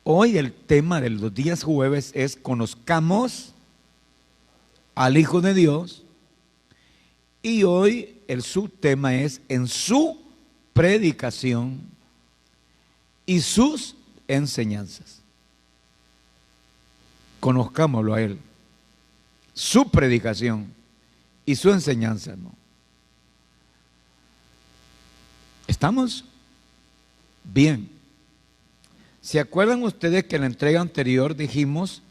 Hoy el tema de los días jueves es conozcamos al Hijo de Dios, y hoy el subtema es en su predicación y sus enseñanzas. Conozcámoslo a Él, su predicación y su enseñanza, ¿no? ¿Estamos bien? ¿Se acuerdan ustedes que en la entrega anterior dijimos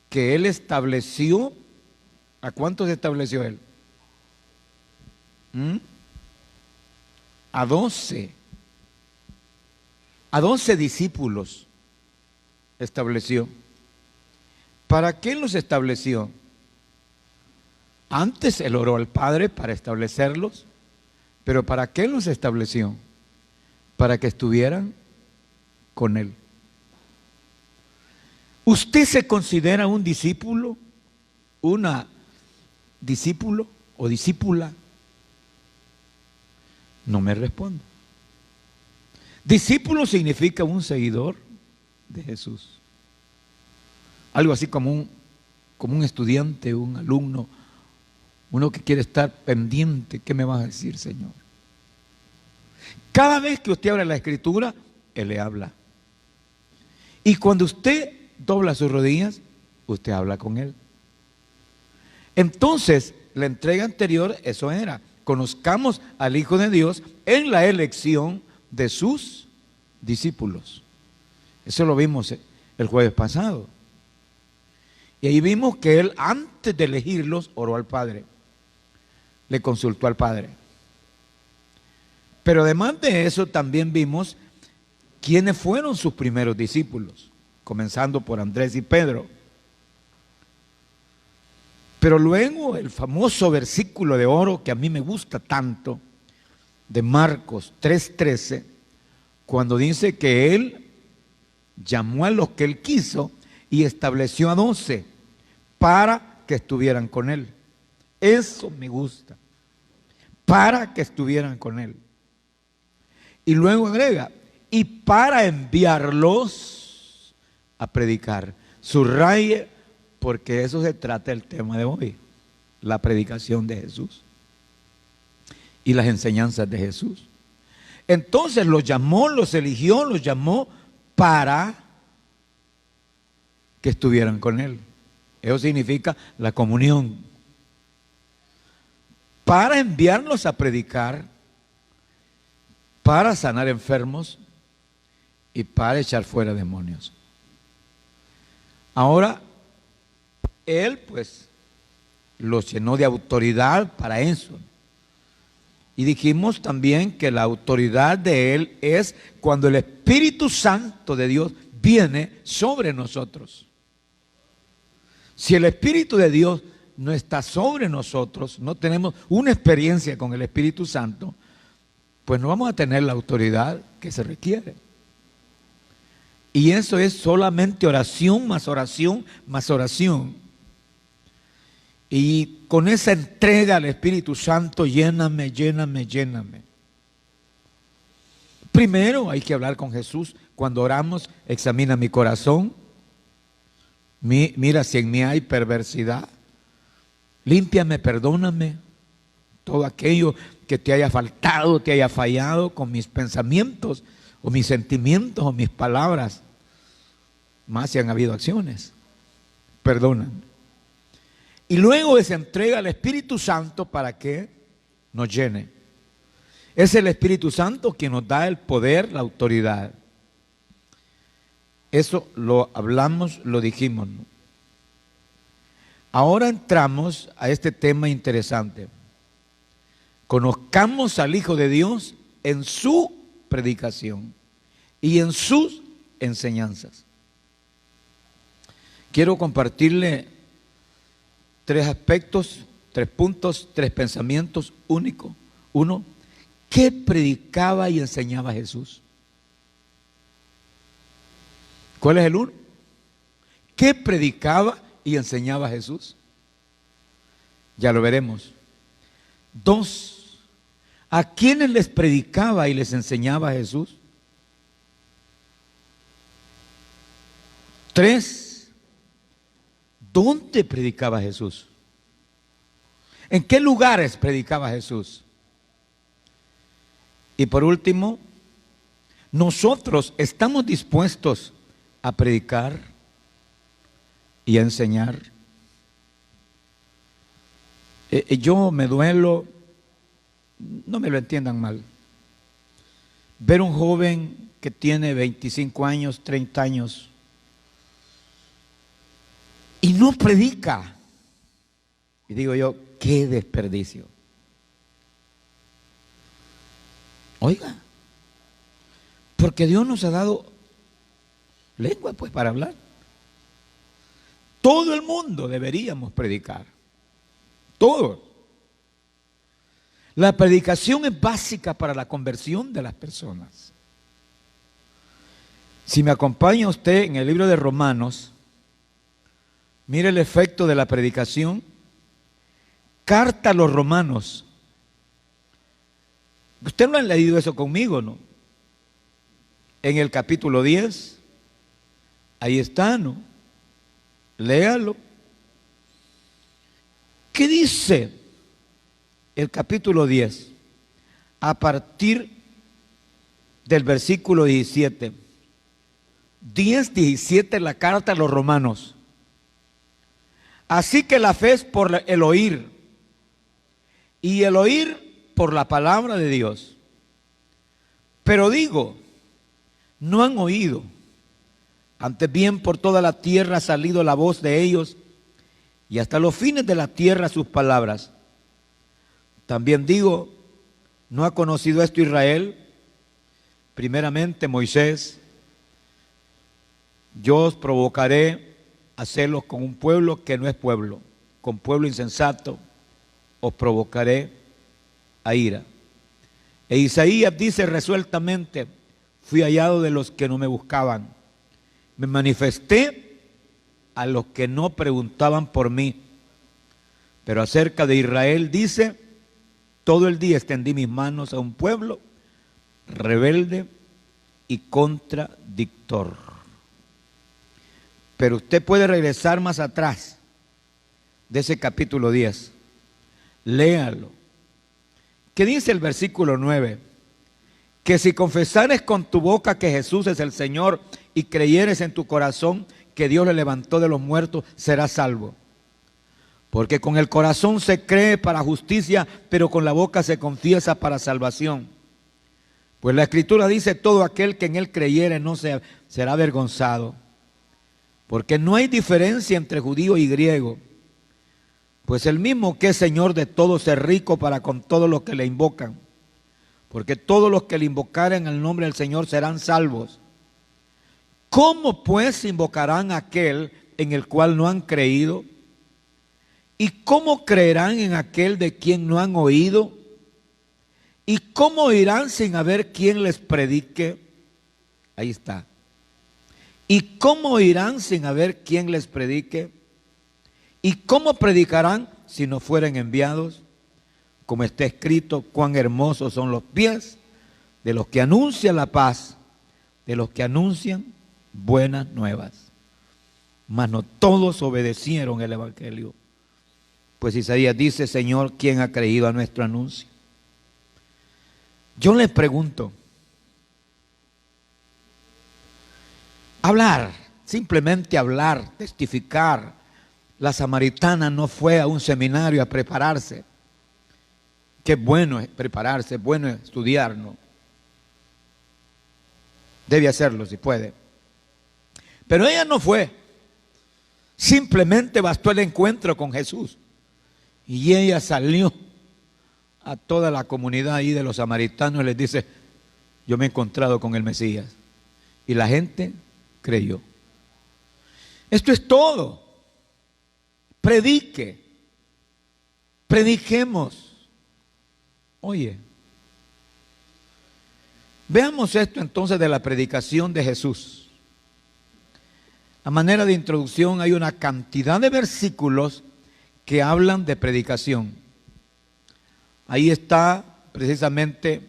que Él estableció, ¿a cuántos estableció Él? A 12. A 12 discípulos estableció. ¿Para qué los estableció? Antes Él oró al Padre para establecerlos, pero ¿para qué los estableció? Para que estuvieran con Él. ¿Usted se considera un discípulo? ¿Una discípulo o discípula? No me responde. Discípulo significa un seguidor de Jesús. Algo así como un estudiante, un alumno, uno que quiere estar pendiente. ¿Qué me vas a decir, Señor? Cada vez que usted abre la Escritura, Él le habla. Y cuando usted dobla sus rodillas, usted habla con Él. Entonces, la entrega anterior, eso era: conozcamos al Hijo de Dios en la elección de sus discípulos. Eso lo vimos el jueves pasado. Y ahí vimos que Él, antes de elegirlos, oró al Padre. Le consultó al Padre. Pero además de eso, también vimos quiénes fueron sus primeros discípulos, comenzando por Andrés y Pedro. Pero luego el famoso versículo de oro que a mí me gusta tanto, de Marcos 3:13, cuando dice que Él llamó a los que Él quiso y estableció a 12 para que estuvieran con Él. Eso me gusta, para que estuvieran con Él. Y luego agrega, y para enviarlos a predicar. Subraye, porque de eso se trata el tema de hoy: la predicación de Jesús y las enseñanzas de Jesús. Entonces los llamó, los eligió, los llamó para que estuvieran con Él. Eso significa la comunión. Para enviarlos a predicar, para sanar enfermos y para echar fuera demonios. Ahora, Él pues los llenó de autoridad para eso. Y dijimos también que la autoridad de Él es cuando el Espíritu Santo de Dios viene sobre nosotros. Si el Espíritu de Dios no está sobre nosotros, no tenemos una experiencia con el Espíritu Santo, pues no vamos a tener la autoridad que se requiere. Y eso es solamente oración más oración más oración. Y con esa entrega al Espíritu Santo, lléname, lléname, lléname. Primero hay que hablar con Jesús. Cuando oramos, examina mi corazón. Mira si en mí hay perversidad. Límpiame, perdóname. Todo aquello que te haya faltado, te haya fallado con mis pensamientos, o mis sentimientos, o mis palabras. Más si han habido acciones. Perdóname. Y luego se entrega al Espíritu Santo para que nos llene. Es el Espíritu Santo quien nos da el poder, la autoridad. Eso lo hablamos, lo dijimos, ¿no? Ahora entramos a este tema interesante. Conozcamos al Hijo de Dios en su predicación y en sus enseñanzas. Quiero compartirle 3 aspectos, 3 puntos, 3 pensamientos únicos. Uno, ¿qué predicaba y enseñaba Jesús? ¿Cuál es el uno? ¿Qué predicaba y enseñaba Jesús? Ya lo veremos. 2, ¿a quiénes les predicaba y les enseñaba Jesús? 3, ¿dónde predicaba Jesús? ¿En qué lugares predicaba Jesús? Y por último, nosotros estamos dispuestos a predicar y a enseñar. Yo me duelo, no me lo entiendan mal, ver un joven que tiene 25 años, 30 años y no predica. Y digo yo, qué desperdicio. Oiga, porque Dios nos ha dado lengua pues para hablar. Todo el mundo deberíamos predicar. Todo. La predicación es básica para la conversión de las personas. Si me acompaña usted en el libro de Romanos, mire el efecto de la predicación. Carta a los Romanos. Usted no ha leído eso conmigo, ¿no? En el capítulo 10, ahí está, ¿no? Léalo. ¿Qué dice el capítulo 10? A partir del versículo 17. 10:17, la carta a los Romanos. Así que la fe es por el oír, y el oír por la palabra de Dios. Pero digo, no han oído, antes bien por toda la tierra ha salido la voz de ellos, y hasta los fines de la tierra sus palabras. También digo, ¿no ha conocido esto Israel? Primeramente Moisés, yo os provocaré a celos con un pueblo que no es pueblo, con pueblo insensato os provocaré a ira. E Isaías dice resueltamente, fui hallado de los que no me buscaban, me manifesté a los que no preguntaban por mí. Pero acerca de Israel dice, todo el día extendí mis manos a un pueblo rebelde y contradictor. Pero usted puede regresar más atrás de ese capítulo 10. Léalo. ¿Qué dice el versículo 9? Que si confesares con tu boca que Jesús es el Señor y creyeres en tu corazón que Dios le levantó de los muertos, serás salvo. Porque con el corazón se cree para justicia, pero con la boca se confiesa para salvación. Pues la Escritura dice, todo aquel que en él creyere no será avergonzado. Porque no hay diferencia entre judío y griego. Pues el mismo que es Señor de todos es rico para con todos los que le invocan. Porque todos los que le invocaren el nombre del Señor serán salvos. ¿Cómo pues invocarán a aquel en el cual no han creído? ¿Y cómo creerán en aquel de quien no han oído? ¿Y cómo irán sin haber quien les predique? Ahí está. ¿Y cómo irán sin haber quien les predique? ¿Y cómo predicarán si no fueren enviados? Como está escrito, cuán hermosos son los pies de los que anuncian la paz, de los que anuncian buenas nuevas. Mas no todos obedecieron el evangelio. Pues Isaías dice, Señor, ¿quién ha creído a nuestro anuncio? Yo les pregunto, hablar, simplemente hablar, testificar. La samaritana no fue a un seminario a prepararse. Qué bueno es prepararse, es bueno estudiar, ¿no? Debe hacerlo si puede. Pero ella no fue. Simplemente bastó el encuentro con Jesús. Y ella salió a toda la comunidad ahí de los samaritanos y les dice, yo me he encontrado con el Mesías. Y la gente creyó. Esto es todo. Predique. Prediquemos. Oye. Veamos esto entonces de la predicación de Jesús. A manera de introducción hay una cantidad de versículos que hablan de predicación. Ahí está precisamente,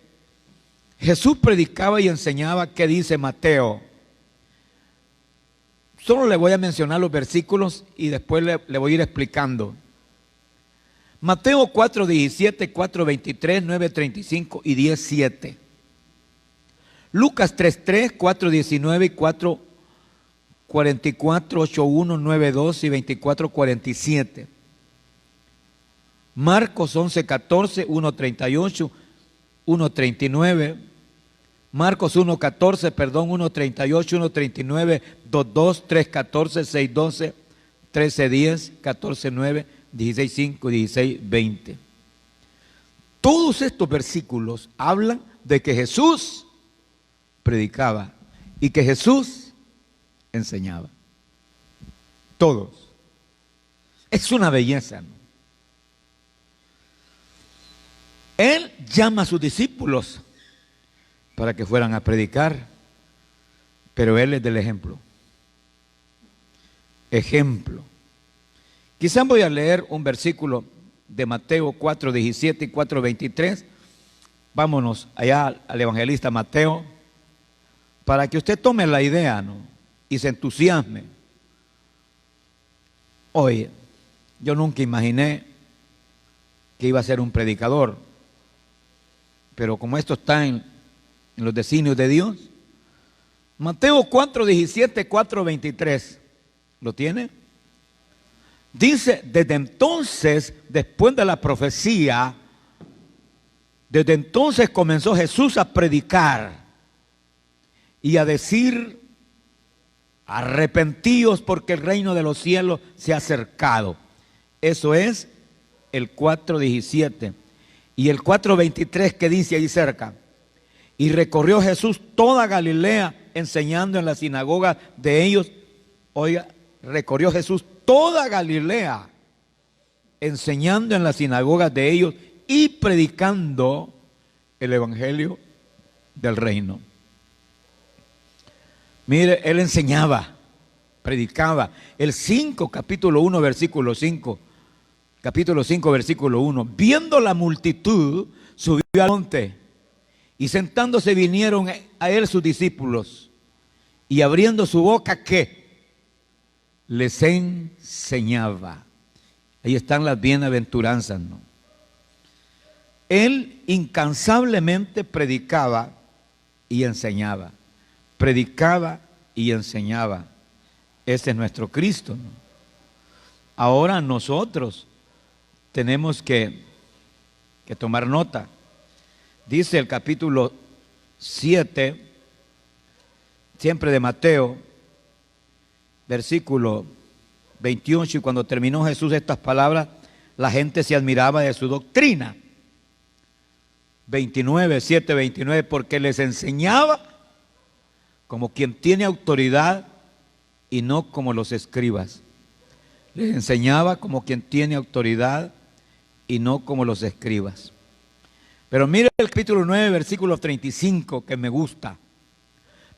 Jesús predicaba y enseñaba, ¿qué dice Mateo? Solo le voy a mencionar los versículos y después le voy a ir explicando. Mateo 4:17, 4:23, 9:35 y 10:7. Lucas 3:3, 4:19 y 4:44, 8:1, 9:2 y 24:47. Marcos 11:14, 1:38, 1:39. Marcos 1:14, 1:38, 1:39, 2:2, 3:14, 6:12, 13:10, 14:9, 16:5 y 16:20. Todos estos versículos hablan de que Jesús predicaba y que Jesús enseñaba. Todos. Es una belleza, ¿no? Él llama a sus discípulos para que fueran a predicar, pero Él es del ejemplo. Ejemplo. Quizás voy a leer un versículo de Mateo 4:17 y 4:23. Vámonos allá al evangelista Mateo, para que usted tome la idea, ¿no?, y se entusiasme. Oye, yo nunca imaginé que iba a ser un predicador, pero como esto está en los designios de Dios. Mateo 4:17, 4:23. ¿Lo tiene? Dice: desde entonces, después de la profecía, desde entonces comenzó Jesús a predicar y a decir: arrepentíos porque el reino de los cielos se ha acercado. Eso es el 4:17. Y el 4:23, que dice ahí cerca: y recorrió Jesús toda Galilea, enseñando en la sinagoga de ellos. Oiga, recorrió Jesús toda Galilea, enseñando en las sinagogas de ellos y predicando el evangelio del reino. Mire, Él enseñaba, predicaba. El 5, capítulo 1, versículo 5. Capítulo 5, versículo 1. Viendo la multitud, subió al monte, y sentándose vinieron a Él sus discípulos, y abriendo su boca, ¿qué? Les enseñaba. Ahí están las bienaventuranzas, ¿no? Él incansablemente predicaba y enseñaba. Predicaba y enseñaba. Ese es nuestro Cristo, ¿no? Ahora nosotros tenemos que tomar nota. Dice el capítulo 7, siempre de Mateo, versículo 28, y cuando terminó Jesús estas palabras, la gente se admiraba de su doctrina. 29, 7, 29, porque les enseñaba como quien tiene autoridad y no como los escribas. Les enseñaba como quien tiene autoridad y no como los escribas. Pero mire el capítulo 9, versículo 35, que me gusta.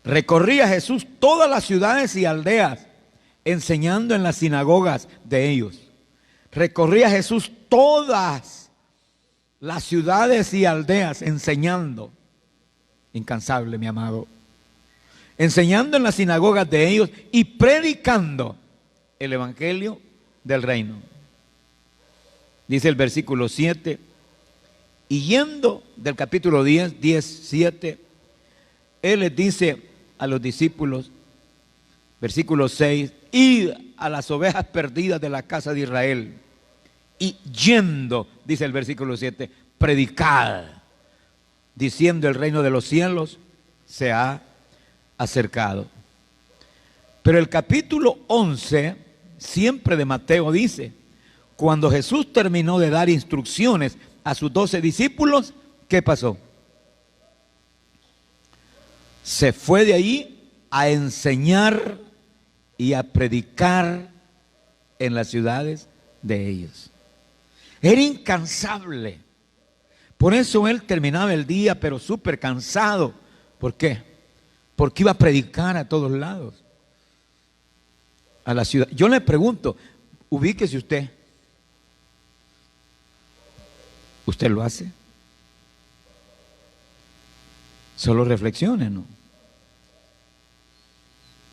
Recorría Jesús todas las ciudades y aldeas, enseñando en las sinagogas de ellos. Recorría Jesús todas las ciudades y aldeas, enseñando. Incansable, mi amado. Enseñando en las sinagogas de ellos y predicando el evangelio del reino. Dice el versículo 7, y yendo del capítulo 10, 7, Él les dice a los discípulos, versículo 6, id a las ovejas perdidas de la casa de Israel, y yendo, dice el versículo 7, predicad, diciendo: el reino de los cielos se ha acercado. Pero el capítulo 11, siempre de Mateo, dice: cuando Jesús terminó de dar instrucciones a sus 12 discípulos, ¿qué pasó? Se fue de ahí a enseñar y a predicar en las ciudades de ellos. Era incansable. Por eso Él terminaba el día, pero súper cansado. ¿Por qué? Porque iba a predicar a todos lados, a la ciudad. Yo le pregunto, ubíquese usted. ¿Usted lo hace? Solo reflexione, ¿no?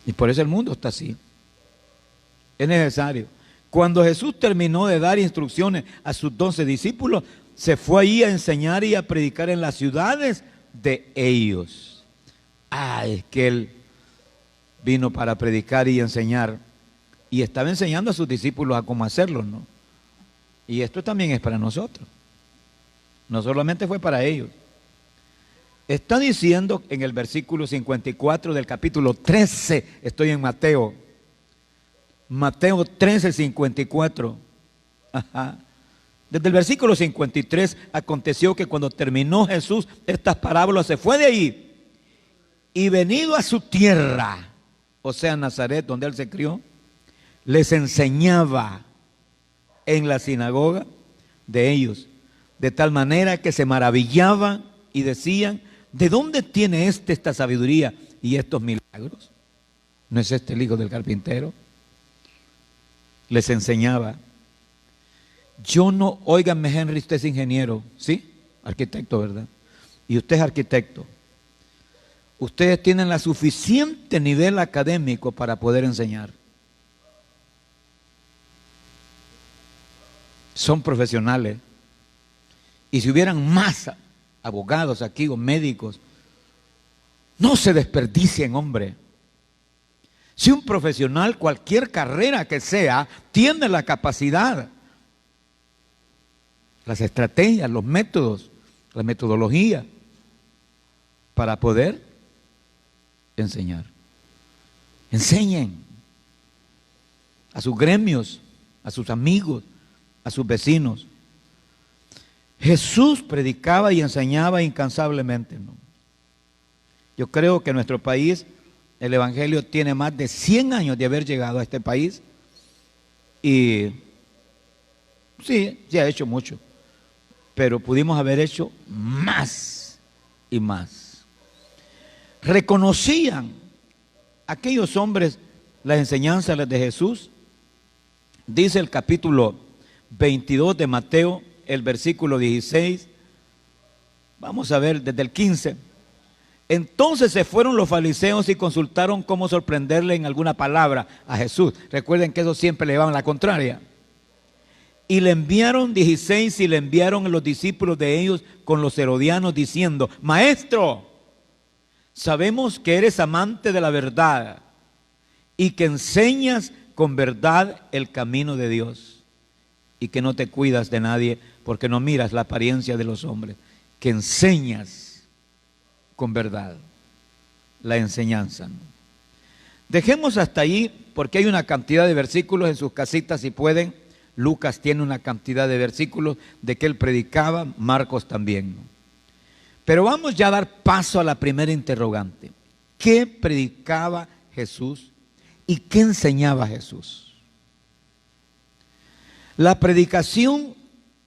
Y por eso el mundo está así. Es necesario. Cuando Jesús terminó de dar instrucciones a sus 12 discípulos, se fue ahí a enseñar y a predicar en las ciudades de ellos. Es que Él vino para predicar y enseñar. Y estaba enseñando a sus discípulos a cómo hacerlo, ¿no? Y esto también es para nosotros. No solamente fue para ellos. Está diciendo en el versículo 54 del capítulo 13, estoy en Mateo. Mateo 13, 54. Ajá. Desde el versículo 53, aconteció que cuando terminó Jesús estas parábolas, se fue de ahí y venido a su tierra, o sea, Nazaret, donde él se crió, les enseñaba en la sinagoga de ellos, de tal manera que se maravillaban y decían: ¿de dónde tiene esta sabiduría y estos milagros? ¿No es este el hijo del carpintero? Les enseñaba. Yo no, óigame Henry, usted es ingeniero, ¿sí? Arquitecto, ¿verdad? Y usted es arquitecto. Ustedes tienen la suficiente nivel académico para poder enseñar. Son profesionales. Y si hubieran más abogados aquí o médicos, no se desperdicien, hombre. Si un profesional, cualquier carrera que sea, tiene la capacidad, las estrategias, los métodos, la metodología para poder enseñar. Enseñen a sus gremios, a sus amigos, a sus vecinos. Jesús predicaba y enseñaba incansablemente, ¿no? Yo creo que en nuestro país el evangelio tiene más de 100 años de haber llegado a este país y sí, se ha hecho mucho, pero pudimos haber hecho más y más. Reconocían aquellos hombres las enseñanzas de Jesús. Dice el capítulo 22 de Mateo, el versículo 16. Vamos a ver desde el 15. Entonces se fueron los fariseos y consultaron cómo sorprenderle en alguna palabra a Jesús. Recuerden que eso siempre le llevaban la contraria. Y le enviaron 16 y le enviaron a los discípulos de ellos con los herodianos diciendo: Maestro, sabemos que eres amante de la verdad y que enseñas con verdad el camino de Dios y que no te cuidas de nadie porque no miras la apariencia de los hombres, que enseñas con verdad la enseñanza. Dejemos hasta ahí porque hay una cantidad de versículos en sus casitas si pueden. Lucas tiene una cantidad de versículos de que él predicaba, Marcos también. Pero vamos ya a dar paso a la primera interrogante. ¿Qué predicaba Jesús y qué enseñaba Jesús? La predicación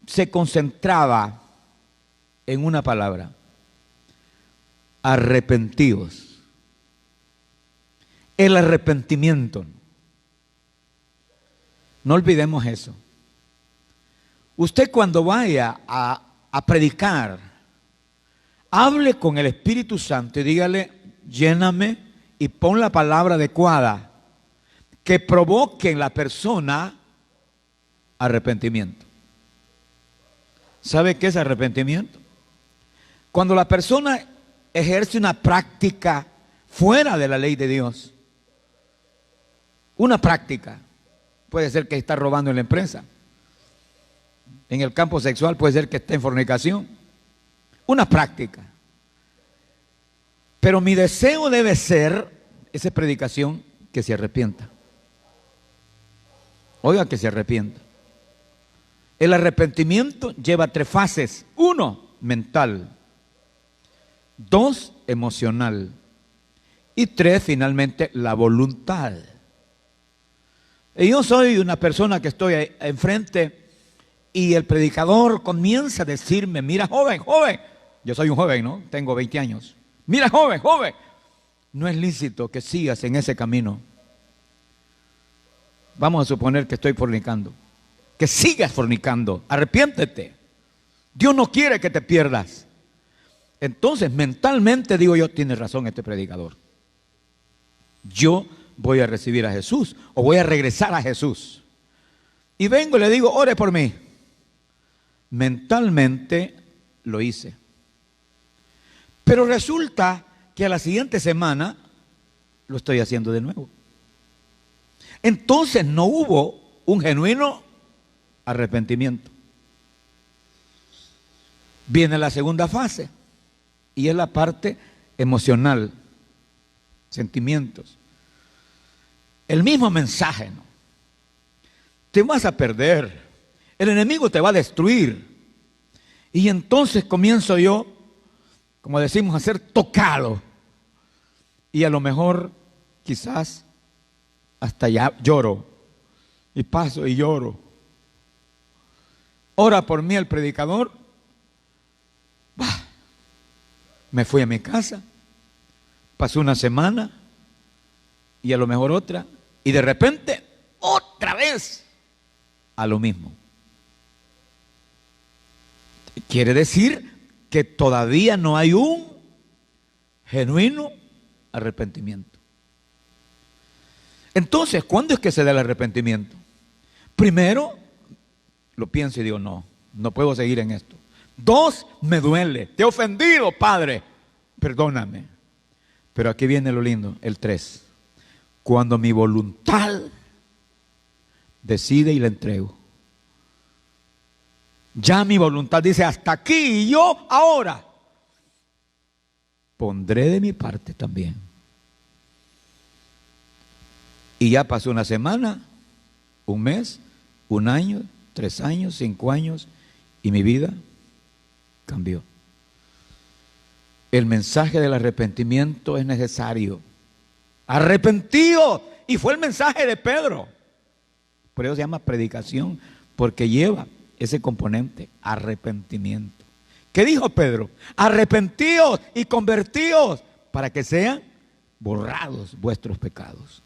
se concentraba en una palabra: arrepentíos. El arrepentimiento. No olvidemos eso. Usted cuando vaya a predicar, hable con el Espíritu Santo y dígale: lléname, y pon la palabra adecuada que provoque en la persona arrepentimiento. ¿Sabe qué es arrepentimiento? Cuando la persona ejerce una práctica fuera de la ley de Dios. Una práctica. Puede ser que está robando en la empresa. En el campo sexual puede ser que esté en fornicación. Una práctica. Pero mi deseo debe ser, esa predicación, que se arrepienta. Oiga, que se arrepienta. El arrepentimiento lleva 3 fases. 1, mental. 2, emocional. Y 3, finalmente, la voluntad. Y yo soy una persona que estoy enfrente y el predicador comienza a decirme: mira, joven, joven. Yo soy un joven, ¿no? Tengo 20 años. Mira, joven, joven. No es lícito que sigas en ese camino. Vamos a suponer que estoy fornicando. Que sigas fornicando. Arrepiéntete. Dios no quiere que te pierdas. Entonces, mentalmente digo yo: tiene razón este predicador. Yo voy a recibir a Jesús o voy a regresar a Jesús. Y vengo y le digo, ore por mí. Mentalmente lo hice. Pero resulta que a la siguiente semana lo estoy haciendo de nuevo. Entonces no hubo un genuino arrepentimiento. Viene la segunda fase y es la parte emocional, sentimientos. El mismo mensaje, ¿no? Te vas a perder, el enemigo te va a destruir. Y entonces comienzo yo, como decimos, a ser tocado. Y a lo mejor, quizás, hasta ya lloro. Y paso y lloro. Ora por mí el predicador. Bah, me fui a mi casa. Pasó una semana. Y a lo mejor otra. Y de repente, otra vez, a lo mismo. Quiere decir que todavía no hay un genuino arrepentimiento. Entonces, ¿cuándo es que se da el arrepentimiento? Primero, lo pienso y digo, no puedo seguir en esto. 2, me duele. Te he ofendido, Padre. Perdóname. Pero aquí viene lo lindo, el 3. Cuando mi voluntad decide y la entrego. Ya mi voluntad dice hasta aquí y yo ahora pondré de mi parte también. Y ya pasó una semana, un mes, un año, 3 años, 5 años y mi vida cambió. El mensaje del arrepentimiento es necesario. Arrepentido. Y fue el mensaje de Pedro. Por eso se llama predicación, porque lleva ese componente, arrepentimiento. ¿Qué dijo Pedro? Arrepentíos y convertíos para que sean borrados vuestros pecados.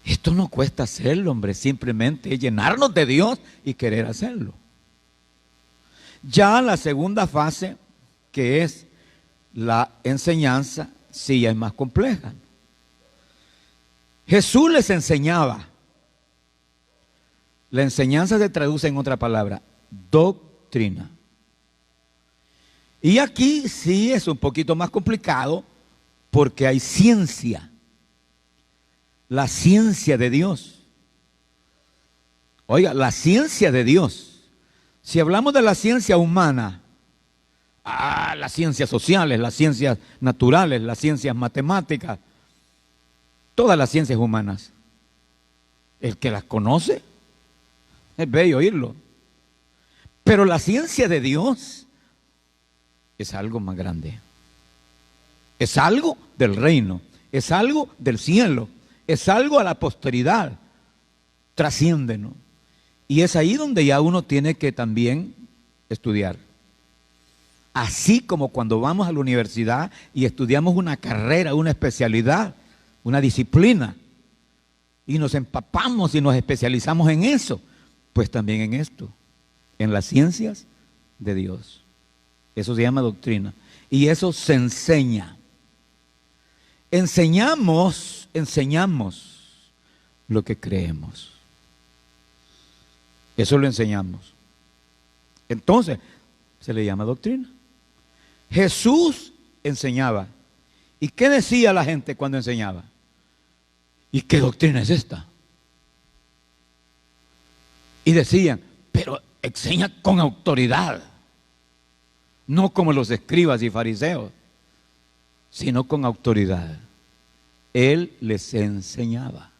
Esto no cuesta hacerlo, hombre, simplemente es llenarnos de Dios y querer hacerlo. Ya la segunda fase, que es la enseñanza, sí ya es más compleja. Jesús les enseñaba. La enseñanza se traduce en otra palabra, doctrina. Y aquí sí es un poquito más complicado porque hay ciencia. La ciencia de Dios. Oiga, la ciencia de Dios. Si hablamos de la ciencia humana, las ciencias sociales, las ciencias naturales, las ciencias matemáticas, todas las ciencias humanas, el que las conoce, es bello oírlo. Pero la ciencia de Dios es algo más grande. Es algo del reino. Es algo del cielo. Es algo a la posteridad. Trasciende, ¿no? Y es ahí donde ya uno tiene que también estudiar. Así como cuando vamos a la universidad y estudiamos una carrera, una especialidad, una disciplina, y nos empapamos y nos especializamos en eso, pues también en esto, en las ciencias de Dios. Eso se llama doctrina. Y eso se enseña. Enseñamos lo que creemos. Eso lo enseñamos. Entonces, se le llama doctrina. Jesús enseñaba. ¿Y qué decía la gente cuando enseñaba? ¿Y qué doctrina es esta? Y decían, pero enseña con autoridad. No como los escribas y fariseos, sino con autoridad. Él les enseñaba.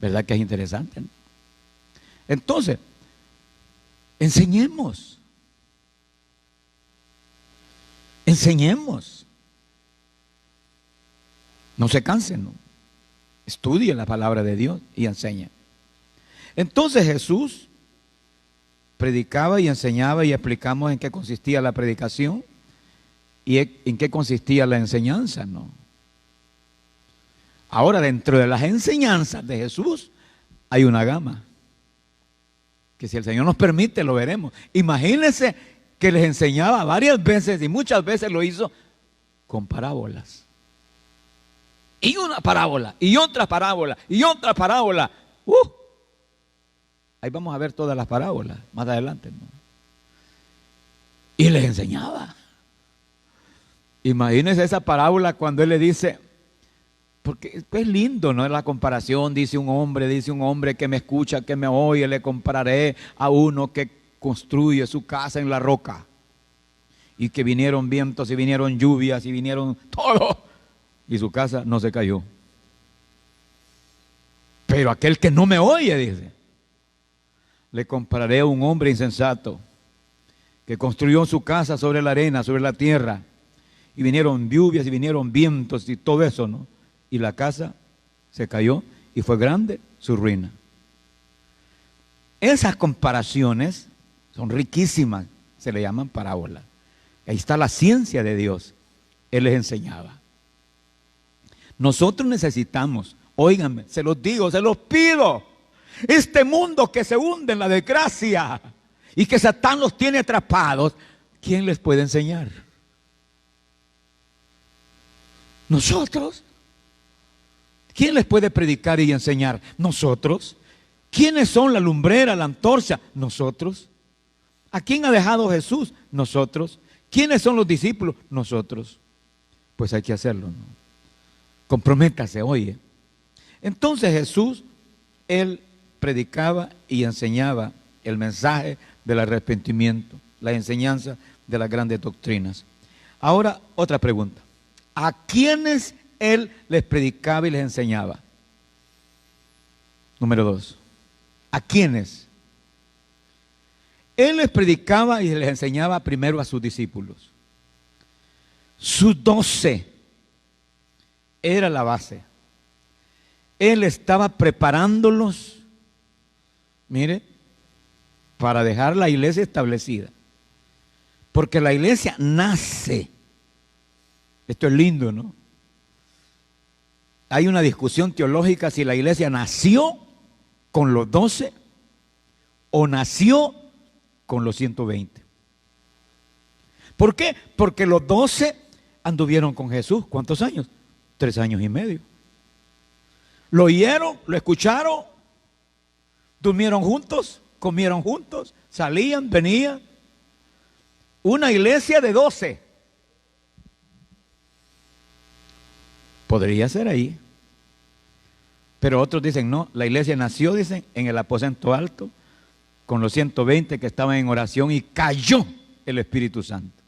¿Verdad que es interesante, no? Entonces, enseñemos. Enseñemos. No se cansen, ¿no? Estudien la palabra de Dios y enseñen. Entonces Jesús predicaba y enseñaba y explicamos en qué consistía la predicación y en qué consistía la enseñanza, ¿no? Ahora, dentro de las enseñanzas de Jesús hay una gama que, si el Señor nos permite, lo veremos. Imagínense que les enseñaba varias veces y muchas veces lo hizo con parábolas. Y una parábola, y otra parábola, y otra parábola. Ahí vamos a ver todas las parábolas más adelante, ¿no? Y les enseñaba. Imagínense esa parábola cuando él le dice, porque es lindo, ¿no? La comparación, dice un hombre que me escucha, que me oye, le compararé a uno que construye su casa en la roca. Y que vinieron vientos y vinieron lluvias y vinieron todo. Y su casa no se cayó. Pero aquel que no me oye, dice, le compararé a un hombre insensato que construyó su casa sobre la arena, sobre la tierra. Y vinieron lluvias y vinieron vientos y todo eso, ¿no? Y la casa se cayó y fue grande su ruina. Esas comparaciones son riquísimas, se le llaman parábolas. Ahí está la ciencia de Dios. Él les enseñaba. Nosotros necesitamos, óiganme, se los digo, se los pido, este mundo que se hunde en la desgracia y que Satán los tiene atrapados, ¿quién les puede enseñar? Nosotros. ¿Quién les puede predicar y enseñar? Nosotros. ¿Quiénes son la lumbrera, la antorcha? Nosotros. ¿A quién ha dejado Jesús? Nosotros. ¿Quiénes son los discípulos? Nosotros. Pues hay que hacerlo, ¿no? Comprométase, oye. Entonces Jesús, él predicaba y enseñaba el mensaje del arrepentimiento, la enseñanza de las grandes doctrinas. Ahora, otra pregunta. ¿A quiénes él les predicaba y les enseñaba? Número 2. ¿A quiénes? Él les predicaba y les enseñaba primero a sus discípulos. Sus 12 era la base. Él estaba preparándolos, mire, para dejar la iglesia establecida. Porque la iglesia nace. Esto es lindo, ¿no? Hay una discusión teológica si la iglesia nació con los 12 o nació con los 120. ¿Por qué? Porque los 12 anduvieron con Jesús. ¿Cuántos años? 3 años y medio. Lo oyeron, lo escucharon, durmieron juntos, comieron juntos, salían, venían. Una iglesia de 12. Podría ser ahí. Pero otros dicen, no, la iglesia nació, dicen, en el aposento alto, con los 120 que estaban en oración y cayó el Espíritu Santo.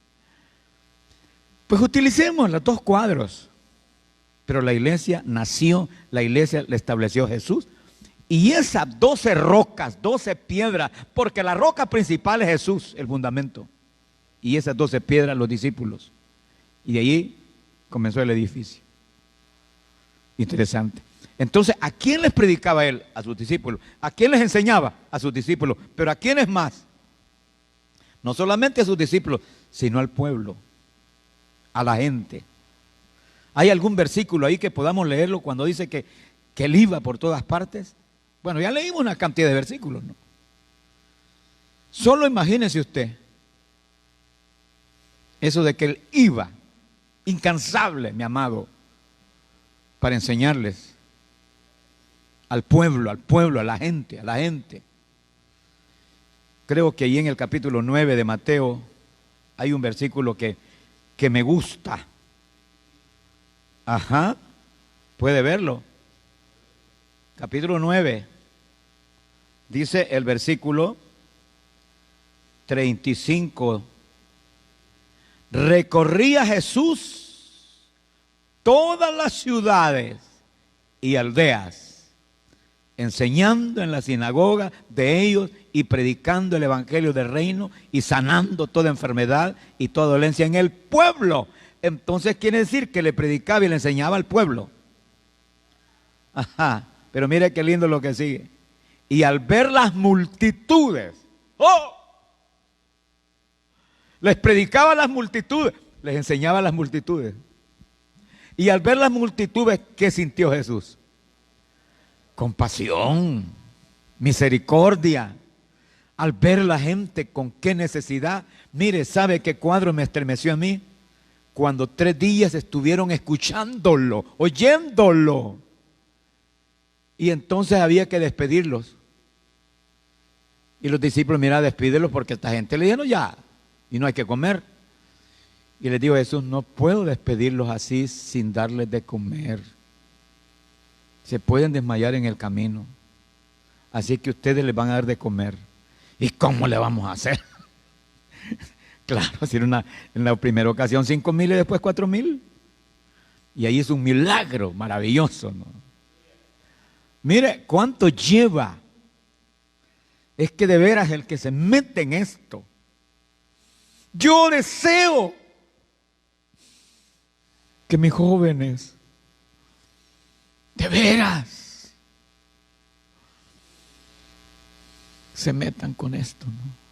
Pues utilicemos los 2 cuadros. Pero la iglesia nació, la iglesia la estableció Jesús. Y esas 12 rocas, 12 piedras, porque la roca principal es Jesús, el fundamento. Y esas 12 piedras, los discípulos. Y de allí comenzó el edificio. Interesante. Entonces, ¿a quién les predicaba él? A sus discípulos. ¿A quién les enseñaba? A sus discípulos. Pero ¿a quiénes más? No solamente a sus discípulos, sino al pueblo, a la gente. ¿Hay algún versículo ahí que podamos leerlo cuando dice que él iba por todas partes? Bueno, ya leímos una cantidad de versículos, ¿no? Solo imagínese usted eso de que él iba, incansable, mi amado, para enseñarles al pueblo, a la gente, a la gente. Creo que ahí en el capítulo 9 de Mateo hay un versículo que me gusta. Ajá, puede verlo. Capítulo 9, dice el versículo 35. Recorría Jesús todas las ciudades y aldeas, enseñando en la sinagoga de ellos y predicando el evangelio del reino y sanando toda enfermedad y toda dolencia en el pueblo. Entonces quiere decir que le predicaba y le enseñaba al pueblo. Ajá, pero mire qué lindo lo que sigue. Y al ver las multitudes, ¡oh!, les predicaba a las multitudes, les enseñaba a las multitudes. Y al ver las multitudes, ¿qué sintió Jesús? Compasión, misericordia. Al ver la gente con qué necesidad. Mire, ¿sabe qué cuadro me estremeció a mí? cuando 3 días estuvieron escuchándolo, oyéndolo. Y entonces había que despedirlos. Y los discípulos, mira, despídelos porque esta gente le dijeron ya, y no hay que comer. Y les dijo Jesús, no puedo despedirlos así sin darles de comer. Se pueden desmayar en el camino. Así que ustedes les van a dar de comer. ¿Y cómo le vamos a hacer? Claro, si en la primera ocasión 5,000 y después 4,000. Y ahí es un milagro maravilloso, ¿no? Mire cuánto lleva. Es que de veras el que se mete en esto. Yo deseo que mis jóvenes, de veras, se metan con esto, ¿no?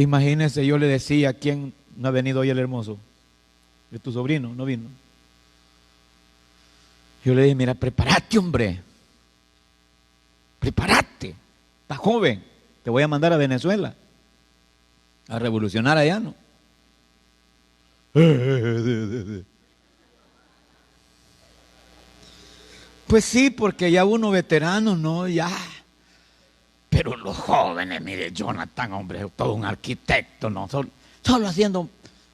Imagínense, yo le decía, ¿quién no ha venido hoy el hermoso? ¿Es tu sobrino? ¿No vino? Yo le dije, mira, prepárate, hombre. Prepárate. Estás joven. Te voy a mandar a Venezuela a revolucionar allá, ¿no? Pues sí, porque ya uno veterano, ¿no? Ya. Pero los jóvenes, mire, Jonathan, hombre, todo un arquitecto, ¿no? Solo haciendo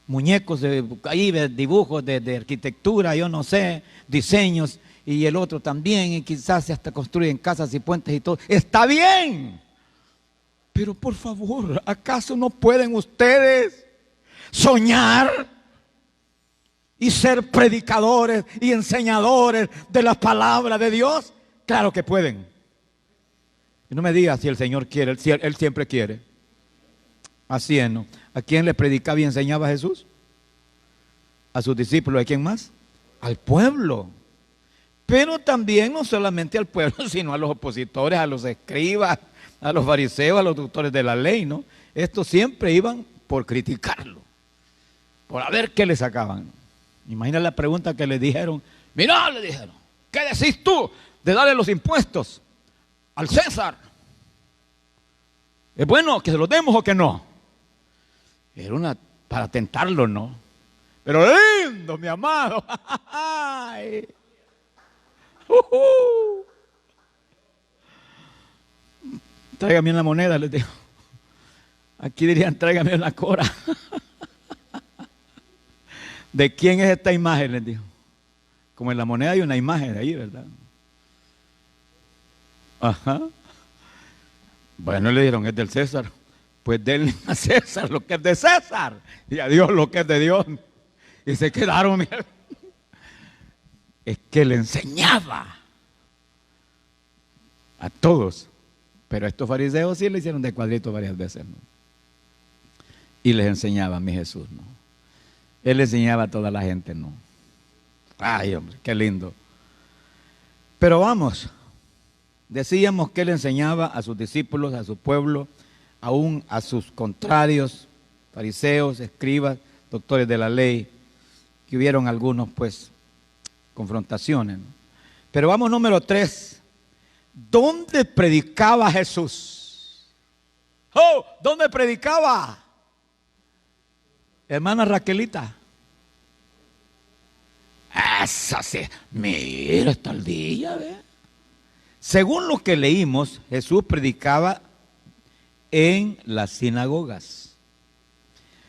muñecos, dibujos de arquitectura, yo no sé, diseños, y el otro también, y quizás hasta construyen casas y puentes y todo. Está bien, pero por favor, ¿acaso no pueden ustedes soñar y ser predicadores y enseñadores de la palabra de Dios? Claro que pueden. Y no me digas si el Señor quiere, Él siempre quiere. Así es, ¿no? ¿A quién le predicaba y enseñaba Jesús? A sus discípulos. ¿A quién más? Al pueblo. Pero también no solamente al pueblo, sino a los opositores, a los escribas, a los fariseos, a los doctores de la ley, ¿no? Estos siempre iban por criticarlo, por a ver qué le sacaban. Imagina la pregunta que le dijeron. Mirá, le dijeron, ¿qué decís tú de darle los impuestos al César? ¿Es bueno que se los demos o que no? Era para tentarlo, ¿no? Pero lindo, mi amado. Ay. Tráigame una moneda, les digo. Aquí dirían, tráigame una cora. ¿De quién es esta imagen? Les dijo. Como en la moneda hay una imagen ahí, ¿verdad? Ajá. Bueno, le dijeron, es del César. Pues denle a César lo que es de César y a Dios lo que es de Dios. Y se quedaron, mira. Es que le enseñaba a todos. Pero estos fariseos sí le hicieron de cuadrito varias veces, ¿no? Y les enseñaba a mi Jesús, ¿no? Él le enseñaba a toda la gente, ¿no? Ay, hombre, qué lindo. Pero vamos, decíamos que él enseñaba a sus discípulos, a su pueblo, aún a sus contrarios, fariseos, escribas, doctores de la ley, que hubieron algunos, pues, confrontaciones, ¿no? Pero vamos, número 3. ¿Dónde predicaba Jesús? ¡Oh! ¿Dónde predicaba? Hermana Raquelita. Esa sí. Mira, está el día, ¿ve? Según lo que leímos, Jesús predicaba en las sinagogas.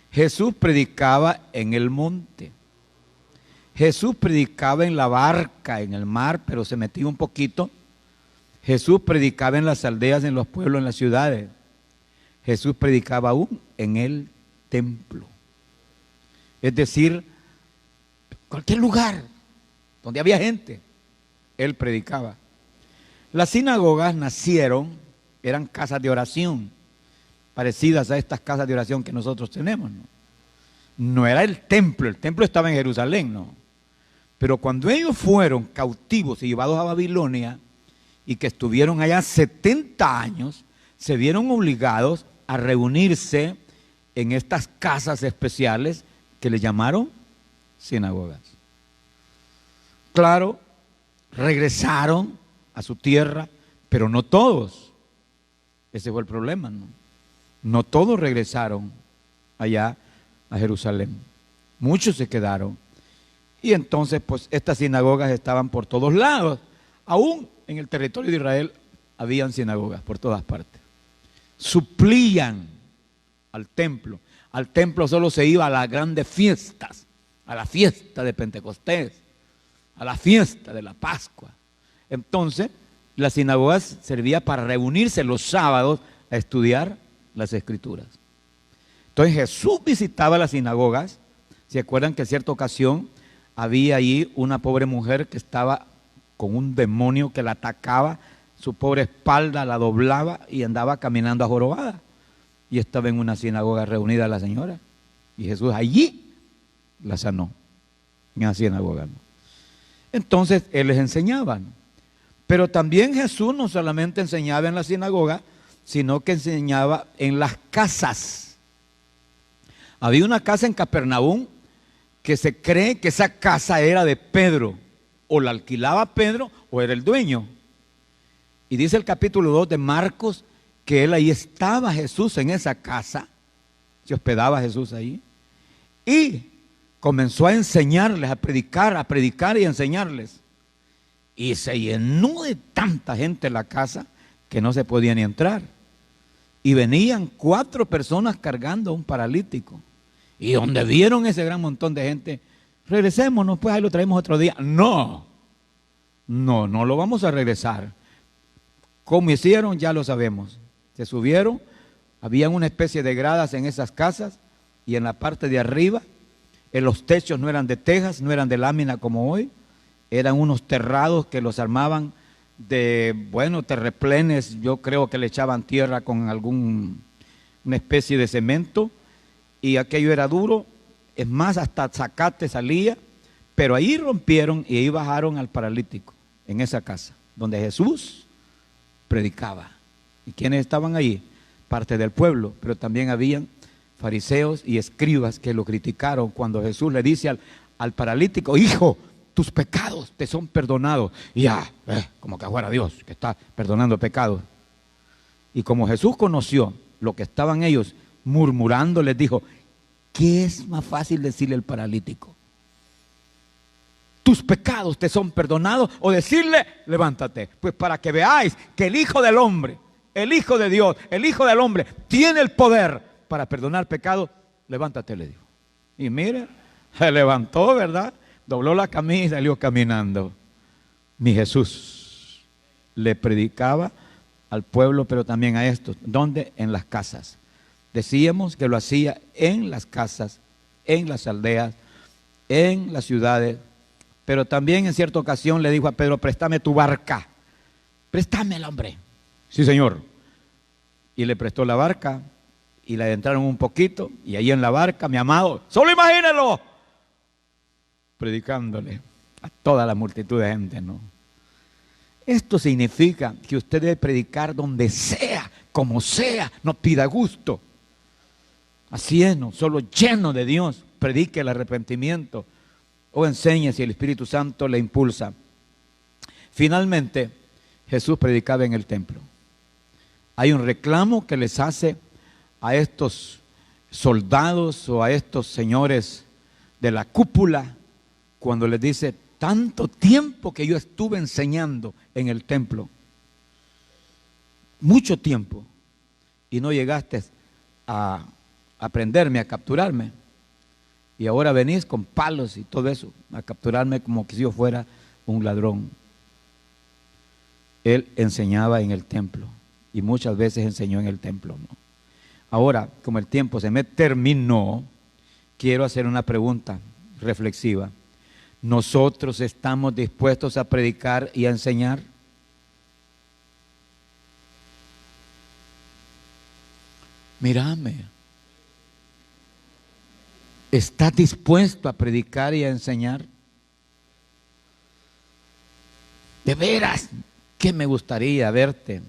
Jesús predicaba en el monte. Jesús predicaba en la barca, en el mar, pero se metía un poquito. Jesús predicaba en las aldeas, en los pueblos, en las ciudades. Jesús predicaba aún en el templo. Es decir, cualquier lugar donde había gente, él predicaba. Las sinagogas nacieron, eran casas de oración, parecidas a estas casas de oración que nosotros tenemos, ¿no? No era el templo estaba en Jerusalén, ¿no? Pero cuando ellos fueron cautivos y llevados a Babilonia y que estuvieron allá 70 años, se vieron obligados a reunirse en estas casas especiales que le llamaron sinagogas. Claro, regresaron a su tierra, pero no todos. Ese fue el problema, ¿no? No todos regresaron allá a Jerusalén. muchos se quedaron. Y entonces, pues, estas sinagogas estaban por todos lados. Aún en el territorio de Israel habían sinagogas por todas partes. Suplían al templo. Al templo solo se iba a las grandes fiestas, a la fiesta de Pentecostés, a la fiesta de la Pascua. Entonces, las sinagogas servían para reunirse los sábados a estudiar las Escrituras. Entonces Jesús visitaba las sinagogas. ¿Se acuerdan que en cierta ocasión había allí una pobre mujer que estaba con un demonio que la atacaba? Su pobre espalda la doblaba y andaba caminando ajorobada. Y estaba en una sinagoga reunida la señora. Y Jesús allí la sanó, en la sinagoga, ¿no? Entonces Él les enseñaba, ¿no? Pero también Jesús no solamente enseñaba en la sinagoga, sino que enseñaba en las casas. Había una casa en Capernaum que se cree que esa casa era de Pedro. O la alquilaba Pedro o era el dueño. Y dice el capítulo 2 de Marcos que él ahí estaba, Jesús, en esa casa. Se hospedaba Jesús ahí. Y comenzó a enseñarles, a predicar y a enseñarles. Y se llenó de tanta gente en la casa que no se podía ni entrar. Y venían 4 personas cargando a un paralítico. Y donde vieron ese gran montón de gente, regresémonos, pues ahí lo traemos otro día. No lo vamos a regresar. ¿Cómo hicieron? Ya lo sabemos. Se subieron, había una especie de gradas en esas casas y en la parte de arriba, en los techos no eran de tejas, no eran de lámina como hoy, eran unos terrados que los armaban de, terreplenes. Yo creo que le echaban tierra con una especie de cemento, y aquello era duro. Es más, hasta zacate salía. Pero ahí rompieron y ahí bajaron al paralítico, en esa casa, donde Jesús predicaba. ¿Y quiénes estaban ahí? Parte del pueblo, pero también habían fariseos y escribas que lo criticaron cuando Jesús le dice al paralítico: hijo, tus pecados te son perdonados. Y ya, como que fuera Dios que está perdonando pecados. Y como Jesús conoció lo que estaban ellos murmurando, les dijo: ¿qué es más fácil decirle al paralítico? ¿Tus pecados te son perdonados? O decirle: levántate. Pues para que veáis que el Hijo del Hombre, el Hijo de Dios, el Hijo del Hombre tiene el poder para perdonar pecados, levántate, le dijo. Y mire, se levantó, ¿verdad? Dobló la camisa y salió caminando. Mi Jesús le predicaba al pueblo, pero también a estos. ¿Dónde? En las casas. Decíamos que lo hacía en las casas, en las aldeas, en las ciudades. Pero también en cierta ocasión le dijo a Pedro: préstame tu barca. Préstamela, hombre. Sí, Señor. Y le prestó la barca y la adentraron un poquito. Y ahí en la barca, mi amado, solo imagínenlo, predicándole a toda la multitud de gente, ¿no? Esto significa que usted debe predicar donde sea, como sea, no pida gusto. Así es, no, solo lleno de Dios, predique el arrepentimiento o enseñe si el Espíritu Santo le impulsa. Finalmente, Jesús predicaba en el templo. Hay un reclamo que les hace a estos soldados o a estos señores de la cúpula cuando les dice: tanto tiempo que yo estuve enseñando en el templo, mucho tiempo, y no llegaste a prenderme, a capturarme, y ahora venís con palos y todo eso a capturarme como que si yo fuera un ladrón. Él enseñaba en el templo y muchas veces enseñó en el templo, ¿no? Ahora, como el tiempo se me terminó, quiero hacer una pregunta reflexiva. ¿Nosotros estamos dispuestos a predicar y a enseñar? Mírame. ¿Estás dispuesto a predicar y a enseñar? De veras, que me gustaría verte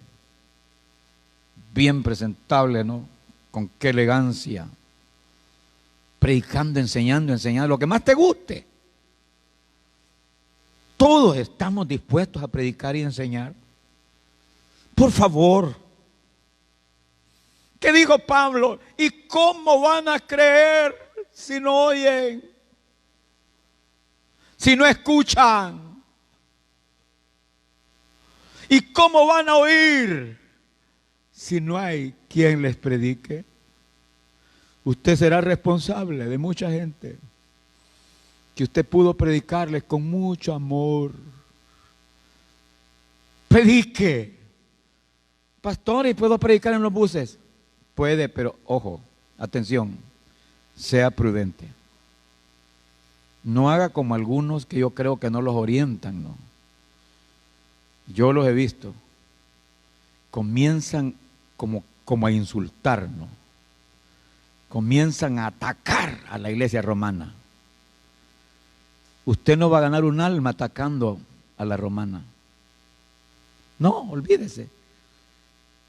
bien presentable, ¿no? Con qué elegancia, predicando, enseñando, lo que más te guste. Todos estamos dispuestos a predicar y enseñar. Por favor. ¿Qué dijo Pablo? ¿Y cómo van a creer si no oyen? si no escuchan? ¿Y cómo van a oír si no hay quien les predique? Usted será responsable de mucha gente que usted pudo predicarles con mucho amor. Predique. Pastor, ¿y puedo predicar en los buses? Puede, pero ojo, atención, sea prudente. No haga como algunos que yo creo que no los orientan, ¿no? Yo los he visto. Comienzan como a insultar, ¿no? Comienzan a atacar a la iglesia romana. Usted no va a ganar un alma atacando a la romana. No, olvídese.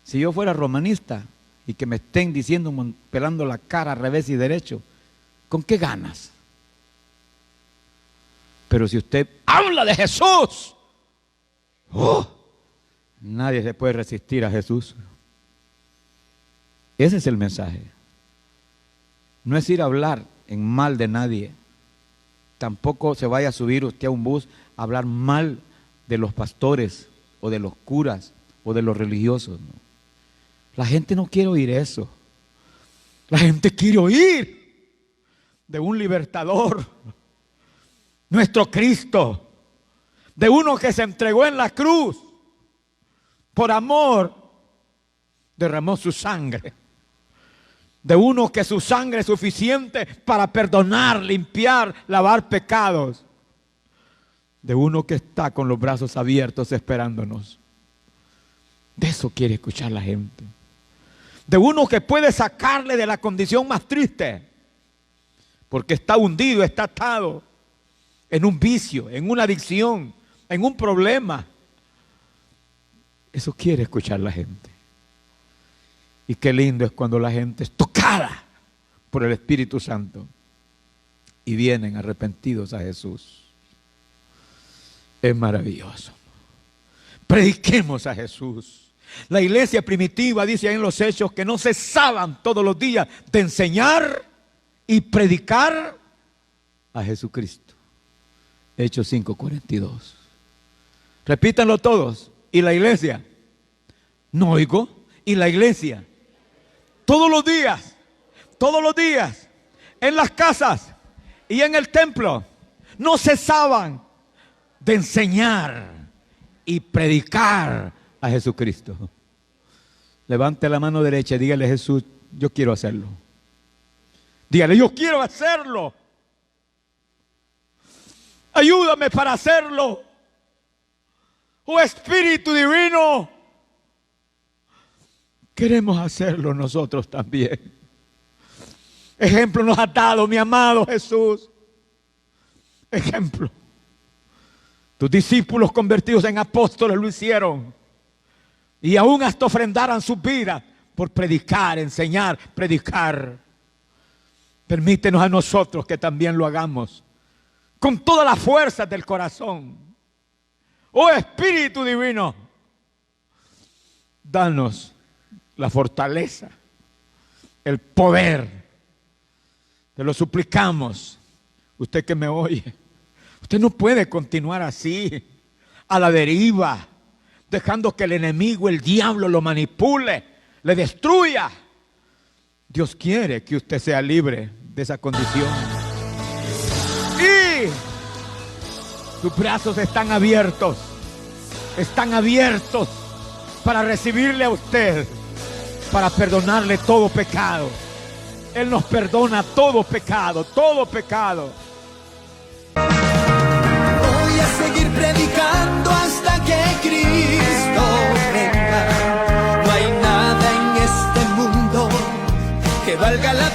Si yo fuera romanista y que me estén diciendo, pelando la cara al revés y derecho, ¿con qué ganas? Pero si usted habla de Jesús, nadie se puede resistir a Jesús. Ese es el mensaje. No es ir a hablar en mal de nadie. Tampoco se vaya a subir usted a un bus a hablar mal de los pastores o de los curas o de los religiosos, ¿no? La gente no quiere oír eso. La gente quiere oír de un libertador, nuestro Cristo, de uno que se entregó en la cruz por amor, derramó su sangre, de uno que su sangre es suficiente para perdonar, limpiar, lavar pecados, de uno que está con los brazos abiertos esperándonos. De eso quiere escuchar la gente. De uno que puede sacarle de la condición más triste, porque está hundido, está atado en un vicio, en una adicción, en un problema. Eso quiere escuchar la gente. Y qué lindo es cuando la gente es tocada por el Espíritu Santo y vienen arrepentidos a Jesús. Es maravilloso. Prediquemos a Jesús. La iglesia primitiva dice ahí en los Hechos que no cesaban todos los días de enseñar y predicar a Jesucristo. Hechos 5:42. Repítanlo todos. ¿Y la iglesia? No oigo. ¿Y la iglesia? Todos los días, en las casas y en el templo, no cesaban de enseñar y predicar a Jesucristo. Levante la mano derecha y dígale a Jesús, yo quiero hacerlo. Dígale, yo quiero hacerlo. Ayúdame para hacerlo. Oh Espíritu Divino, queremos hacerlo nosotros también. Ejemplo nos ha dado mi amado Jesús. Ejemplo. Tus discípulos convertidos en apóstoles lo hicieron. Y aún hasta ofrendaran sus vidas por predicar, enseñar, predicar. Permítenos a nosotros que también lo hagamos con todas las fuerzas del corazón. Oh Espíritu Divino, danos la fortaleza, el poder. Te lo suplicamos. Usted que me oye, usted no puede continuar así, a la deriva, dejando que el enemigo, el diablo, lo manipule, le destruya. Dios quiere que usted sea libre de esa condición. Y sus brazos están abiertos para recibirle a usted, para perdonarle todo pecado. Él nos perdona todo pecado, todo pecado. Voy a seguir predicando hasta que Cristo venga. No hay nada en este mundo que valga la